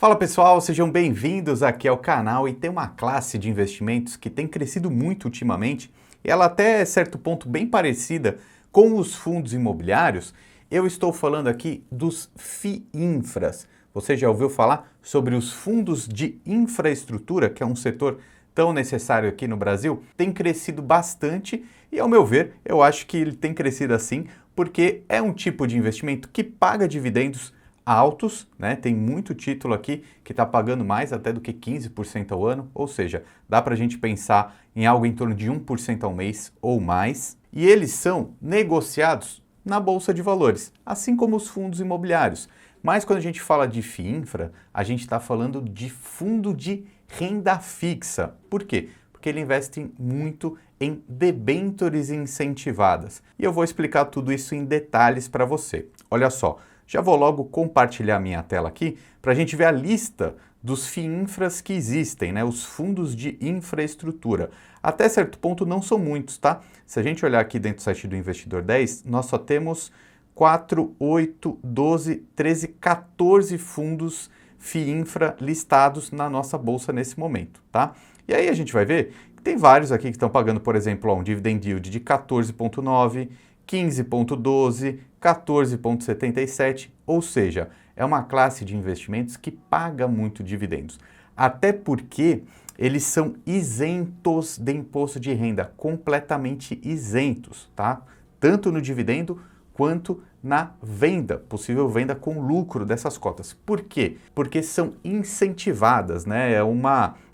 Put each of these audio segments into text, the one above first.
Fala pessoal, sejam bem-vindos aqui ao canal e tem uma classe de investimentos que tem crescido muito ultimamente e ela até certo ponto bem parecida com os fundos imobiliários. Eu estou falando aqui dos FIINFRAs. Você já ouviu falar sobre os fundos de infraestrutura, que é um setor tão necessário aqui no Brasil? Tem crescido bastante e, ao meu ver, eu acho que ele tem crescido assim porque é um tipo de investimento que paga dividendos altos, né? Tem muito título aqui que está pagando mais até do que 15% ao ano, ou seja, dá para a gente pensar em algo em torno de 1% ao mês ou mais. E eles são negociados na Bolsa de Valores, assim como os fundos imobiliários. Mas quando a gente fala de FIINFRA, a gente está falando de fundo de renda fixa. Por quê? Porque ele investe muito em debêntures incentivadas. E eu vou explicar tudo isso em detalhes para você. Olha só. Já vou logo compartilhar minha tela aqui para a gente ver a lista dos FIINFRAs que existem, né? Os fundos de infraestrutura. Até certo ponto não são muitos, tá? Se a gente olhar aqui dentro do site do Investidor 10, nós só temos 4, 8, 12, 13, 14 fundos FIINFRA listados na nossa bolsa nesse momento, tá? E aí a gente vai ver que tem vários aqui que estão pagando, por exemplo, um dividend yield de 14,9%, 15,12%, 14,77%, ou seja, é uma classe de investimentos que paga muito dividendos. Até porque eles são isentos de imposto de renda, completamente isentos, tá? Tanto no dividendo quanto na venda, possível venda com lucro dessas cotas. Por quê? Porque são incentivadas, né?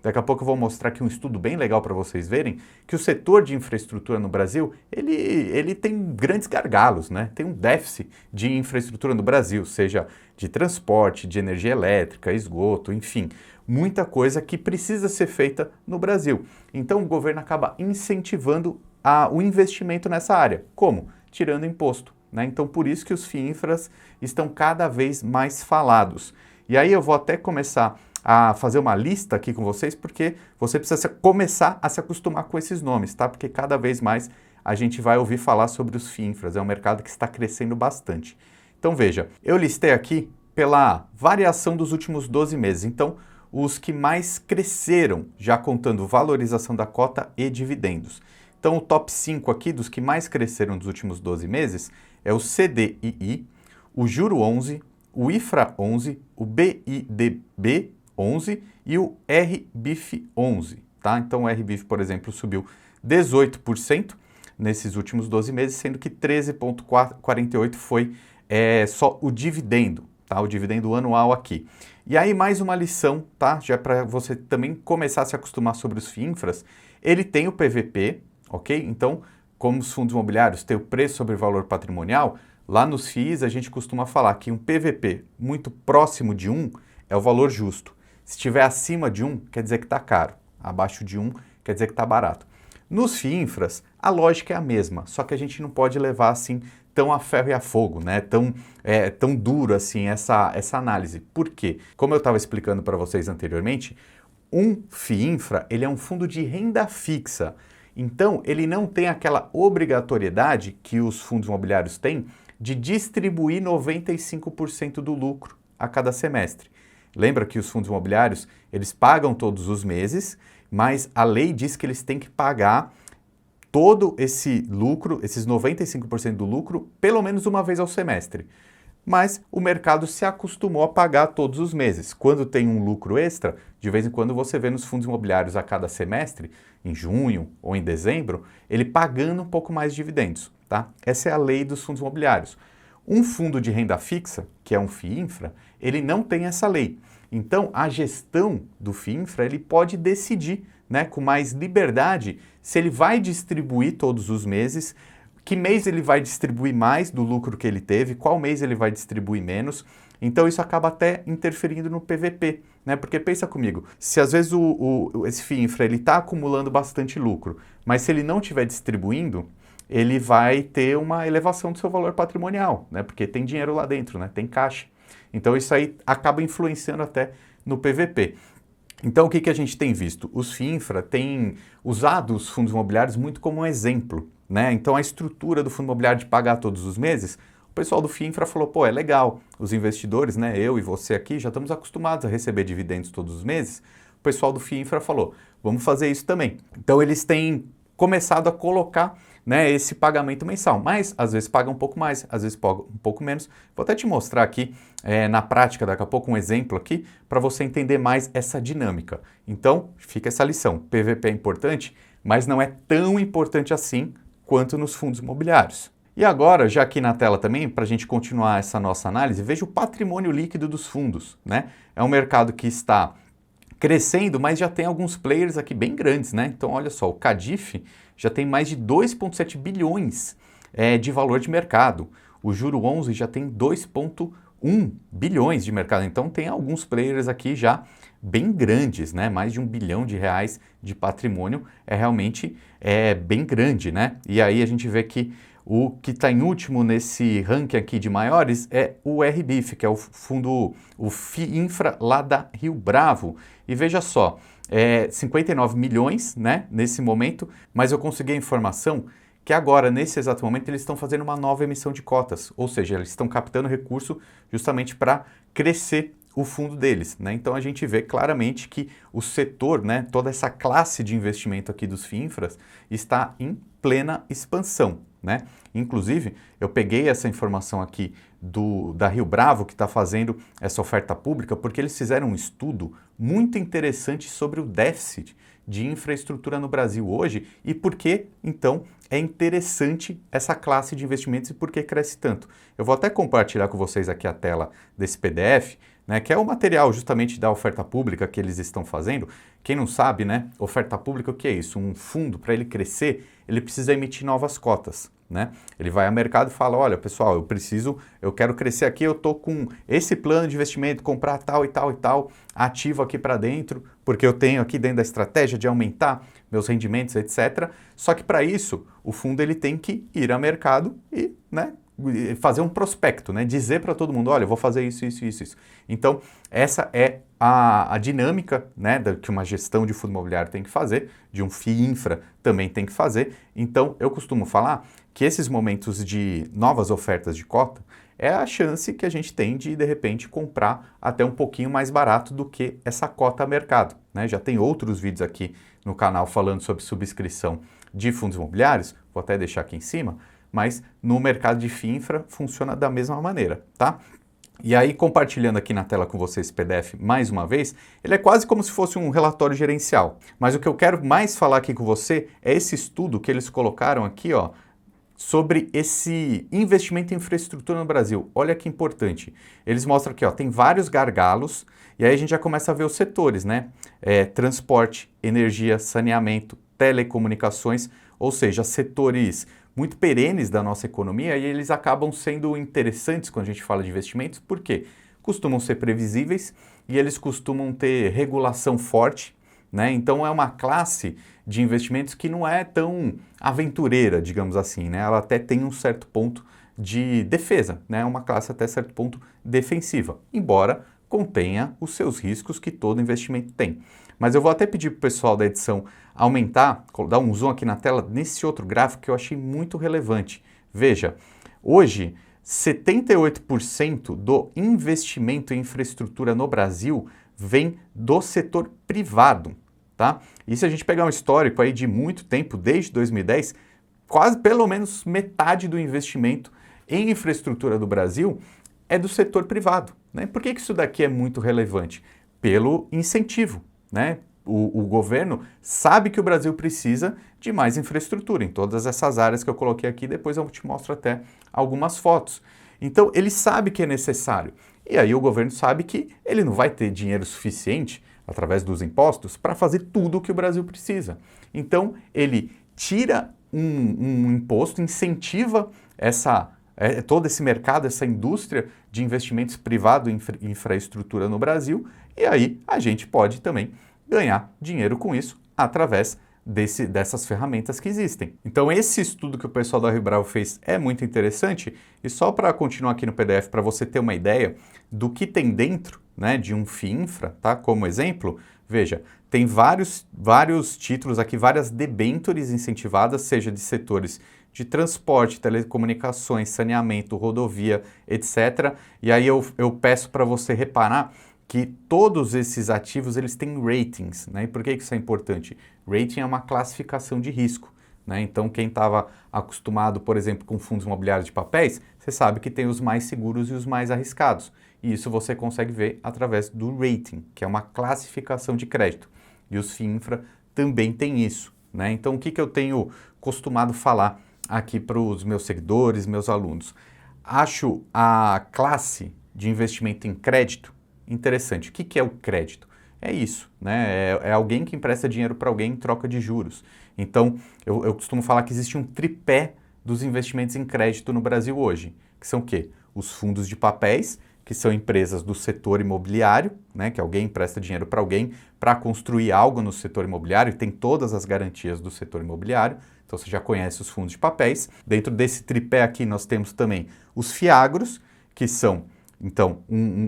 Daqui a pouco eu vou mostrar aqui um estudo bem legal para vocês verem que o setor de infraestrutura no Brasil, ele tem grandes gargalos, né? Tem um déficit de infraestrutura no Brasil, seja de transporte, de energia elétrica, esgoto, enfim, muita coisa que precisa ser feita no Brasil. Então o governo acaba incentivando o investimento nessa área. Como? Tirando imposto. Então, por isso que os FIINFRAs estão cada vez mais falados. E aí eu vou até começar a fazer uma lista aqui com vocês, porque você precisa começar a se acostumar com esses nomes, tá? Porque cada vez mais a gente vai ouvir falar sobre os FIINFRAs. É um mercado que está crescendo bastante. Então, veja, eu listei aqui pela variação dos últimos 12 meses. Então, os que mais cresceram, já contando valorização da cota e dividendos. Então, o top 5 aqui dos que mais cresceram nos últimos 12 meses é o CDII, o Juro 11, o IFRA 11, o BIDB 11 e o RBIF 11, tá? Então, o RBIF, por exemplo, subiu 18% nesses últimos 12 meses, sendo que 13,48% foi só o dividendo, tá? O dividendo anual aqui. E aí, mais uma lição, tá? Já para você também começar a se acostumar sobre os FIINFRAs, ele tem o PVP, ok? Então, como os fundos imobiliários têm o preço sobre valor patrimonial, lá nos FIIs a gente costuma falar que um PVP muito próximo de 1 é o valor justo. Se estiver acima de 1, quer dizer que está caro. Abaixo de 1, quer dizer que está barato. Nos FIINFRAs, a lógica é a mesma, só que a gente não pode levar assim tão a ferro e a fogo, né? Tão duro assim essa análise. Por quê? Como eu estava explicando para vocês anteriormente, um FIINFRA, ele é um fundo de renda fixa. Então, ele não tem aquela obrigatoriedade que os fundos imobiliários têm de distribuir 95% do lucro a cada semestre. Lembra que os fundos imobiliários, eles pagam todos os meses, mas a lei diz que eles têm que pagar todo esse lucro, esses 95% do lucro, pelo menos uma vez ao semestre. Mas o mercado se acostumou a pagar todos os meses. Quando tem um lucro extra, de vez em quando você vê nos fundos imobiliários a cada semestre, em junho ou em dezembro, ele pagando um pouco mais de dividendos, tá? Essa é a lei dos fundos imobiliários. Um fundo de renda fixa, que é um FIINFRA, ele não tem essa lei. Então, a gestão do FIINFRA, ele pode decidir, né, com mais liberdade se ele vai distribuir todos os meses, que mês ele vai distribuir mais do lucro que ele teve, qual mês ele vai distribuir menos. Então isso acaba até interferindo no PVP, né? Porque pensa comigo, se às vezes esse FIINFRA ele está acumulando bastante lucro, mas se ele não estiver distribuindo, ele vai ter uma elevação do seu valor patrimonial, né? Porque tem dinheiro lá dentro, né? Tem caixa. Então isso aí acaba influenciando até no PVP. Então o que a gente tem visto? Os FIINFRA têm usado os fundos imobiliários muito como um exemplo, né? Então a estrutura do fundo imobiliário de pagar todos os meses pessoal do FII Infra falou, pô, é legal, os investidores, né, eu e você aqui, já estamos acostumados a receber dividendos todos os meses. O pessoal do FII Infra falou, vamos fazer isso também. Então eles têm começado a colocar, né, esse pagamento mensal, mas às vezes paga um pouco mais, às vezes paga um pouco menos. Vou até te mostrar aqui na prática daqui a pouco um exemplo aqui para você entender mais essa dinâmica. Então fica essa lição, PVP é importante, mas não é tão importante assim quanto nos fundos imobiliários. E agora, já aqui na tela também, para a gente continuar essa nossa análise, veja o patrimônio líquido dos fundos, né? É um mercado que está crescendo, mas já tem alguns players aqui bem grandes, né? Então, olha só, o Cadiff já tem mais de 2,7 bilhões de valor de mercado. O Juro 11 já tem 2,1 bilhões de mercado. Então, tem alguns players aqui já bem grandes, né? Mais de R$ 1 bilhão de patrimônio é realmente bem grande, né? E aí a gente vê que o que está em último nesse ranking aqui de maiores é o RBIF, que é o fundo, o FII Infra lá da Rio Bravo. E veja só, 59 milhões, né, nesse momento, mas eu consegui a informação que agora, nesse exato momento, eles estão fazendo uma nova emissão de cotas, ou seja, eles estão captando recurso justamente para crescer o fundo deles, né? Então a gente vê claramente que o setor, né, toda essa classe de investimento aqui dos FII Infras está em plena expansão, né? Inclusive, eu peguei essa informação aqui da Rio Bravo, que está fazendo essa oferta pública, porque eles fizeram um estudo muito interessante sobre o déficit de infraestrutura no Brasil hoje e por que, então, é interessante essa classe de investimentos e por que cresce tanto. Eu vou até compartilhar com vocês aqui a tela desse PDF, né, que é o material justamente da oferta pública que eles estão fazendo. Quem não sabe, né, oferta pública, o que é isso? Um fundo, para ele crescer, ele precisa emitir novas cotas, né? Ele vai ao mercado e fala, olha, pessoal, eu quero crescer aqui, eu estou com esse plano de investimento, comprar tal e tal e tal ativo aqui para dentro, porque eu tenho aqui dentro da estratégia de aumentar meus rendimentos, etc. Só que para isso, o fundo ele tem que ir ao mercado e, né, fazer um prospecto, né? Dizer para todo mundo, olha, eu vou fazer isso, isso, isso, isso. Então, essa é a dinâmica, né, que uma gestão de fundo imobiliário tem que fazer, de um FII Infra também tem que fazer. Então, eu costumo falar que esses momentos de novas ofertas de cota é a chance que a gente tem de repente, comprar até um pouquinho mais barato do que essa cota a mercado, né? Já tem outros vídeos aqui no canal falando sobre subscrição de fundos imobiliários, vou até deixar aqui em cima, mas no mercado de FII Infra funciona da mesma maneira, tá? E aí, compartilhando aqui na tela com vocês esse PDF mais uma vez, ele é quase como se fosse um relatório gerencial. Mas o que eu quero mais falar aqui com você é esse estudo que eles colocaram aqui, ó, sobre esse investimento em infraestrutura no Brasil. Olha que importante. Eles mostram aqui, ó, tem vários gargalos, e aí a gente já começa a ver os setores, né? Transporte, energia, saneamento, telecomunicações, ou seja, setores muito perenes da nossa economia e eles acabam sendo interessantes quando a gente fala de investimentos, porque costumam ser previsíveis e eles costumam ter regulação forte, né? Então é uma classe de investimentos que não é tão aventureira, digamos assim, né? Ela até tem um certo ponto de defesa, né? Uma classe até certo ponto defensiva, embora contenha os seus riscos que todo investimento tem. Mas eu vou até pedir para o pessoal da edição aumentar, dar um zoom aqui na tela, nesse outro gráfico que eu achei muito relevante. Veja, hoje 78% do investimento em infraestrutura no Brasil vem do setor privado, tá? E se a gente pegar um histórico aí de muito tempo, desde 2010, quase pelo menos metade do investimento em infraestrutura do Brasil é do setor privado, né? Por que isso daqui é muito relevante? Pelo incentivo, né? O governo sabe que o Brasil precisa de mais infraestrutura em todas essas áreas que eu coloquei aqui, depois eu te mostro até algumas fotos. Então, ele sabe que é necessário. E aí o governo sabe que ele não vai ter dinheiro suficiente, através dos impostos, para fazer tudo o que o Brasil precisa. Então, ele tira um imposto, incentiva todo esse mercado, essa indústria de investimentos privado em infraestrutura no Brasil, e aí a gente pode também ganhar dinheiro com isso através dessas ferramentas que existem. Então esse estudo que o pessoal da Rio Bravo fez é muito interessante e só para continuar aqui no PDF, para você ter uma ideia do que tem dentro, né, de um FII Infra, tá? Como exemplo, veja, tem vários títulos aqui, várias debêntures incentivadas, seja de setores de transporte, telecomunicações, saneamento, rodovia, etc. E aí eu peço para você reparar que todos esses ativos eles têm ratings, né? E por que isso é importante? Rating é uma classificação de risco, né? Então quem estava acostumado, por exemplo, com fundos imobiliários de papéis, você sabe que tem os mais seguros e os mais arriscados. E isso você consegue ver através do rating, que é uma classificação de crédito. E os FIINFRA também têm isso, né? Então o que eu tenho costumado falar aqui para os meus seguidores, meus alunos? Acho a classe de investimento em crédito interessante. O que é o crédito? É isso, né? É alguém que empresta dinheiro para alguém em troca de juros. Então, eu costumo falar que existe um tripé dos investimentos em crédito no Brasil hoje, que são o quê? Os fundos de papéis, que são empresas do setor imobiliário, né? Que alguém empresta dinheiro para alguém para construir algo no setor imobiliário e tem todas as garantias do setor imobiliário. Então, você já conhece os fundos de papéis. Dentro desse tripé aqui, nós temos também os FIAGROS, que são então,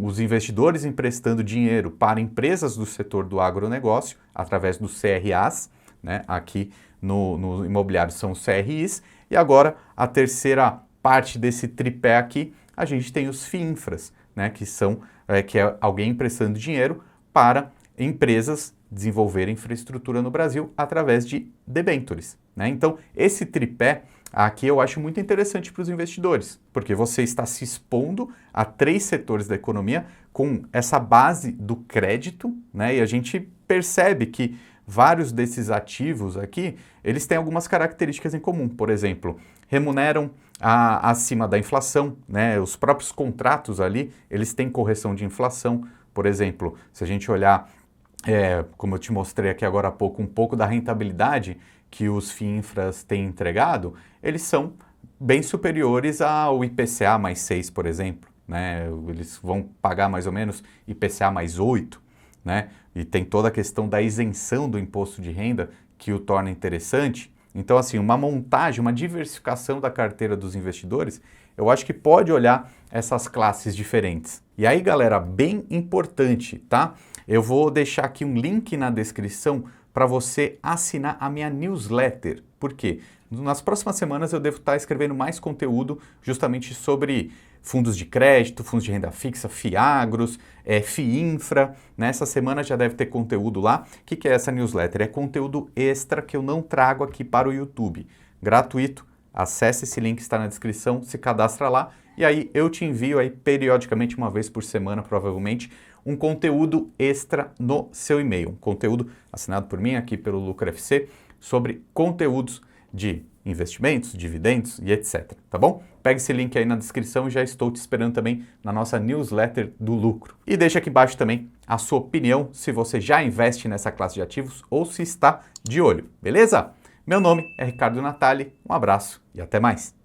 os investidores emprestando dinheiro para empresas do setor do agronegócio, através dos CRAs, né? Aqui no imobiliário são os CRIs, e agora a terceira parte desse tripé aqui, a gente tem os FIINFRAs, né? Que é alguém emprestando dinheiro para empresas desenvolver infraestrutura no Brasil através de debêntures, né? Então, esse tripé aqui eu acho muito interessante para os investidores, porque você está se expondo a 3 setores da economia com essa base do crédito, né? E a gente percebe que vários desses ativos aqui, eles têm algumas características em comum. Por exemplo, remuneram acima da inflação, né? Os próprios contratos ali, eles têm correção de inflação. Por exemplo, se a gente olhar, como eu te mostrei aqui agora há pouco, um pouco da rentabilidade que os FIINFRAs têm entregado, eles são bem superiores ao IPCA mais 6, por exemplo, né? Eles vão pagar mais ou menos IPCA mais 8, né? E tem toda a questão da isenção do imposto de renda que o torna interessante. Então, assim, uma montagem, uma diversificação da carteira dos investidores, eu acho que pode olhar essas classes diferentes. E aí, galera, bem importante, tá? Eu vou deixar aqui um link na descrição para você assinar a minha newsletter. Por quê? Nas próximas semanas eu devo estar escrevendo mais conteúdo justamente sobre fundos de crédito, fundos de renda fixa, FIAGROS, FIINFRA. Nessa semana já deve ter conteúdo lá. O que é essa newsletter? É conteúdo extra que eu não trago aqui para o YouTube. Gratuito. Acesse esse link que está na descrição, se cadastra lá e aí eu te envio aí periodicamente, uma vez por semana provavelmente, um conteúdo extra no seu e-mail. Um conteúdo assinado por mim aqui pelo Lucro FC sobre conteúdos de investimentos, dividendos e etc. Tá bom? Pega esse link aí na descrição e já estou te esperando também na nossa newsletter do Lucro. E deixa aqui embaixo também a sua opinião se você já investe nessa classe de ativos ou se está de olho, beleza? Meu nome é Ricardo Natali, um abraço e até mais!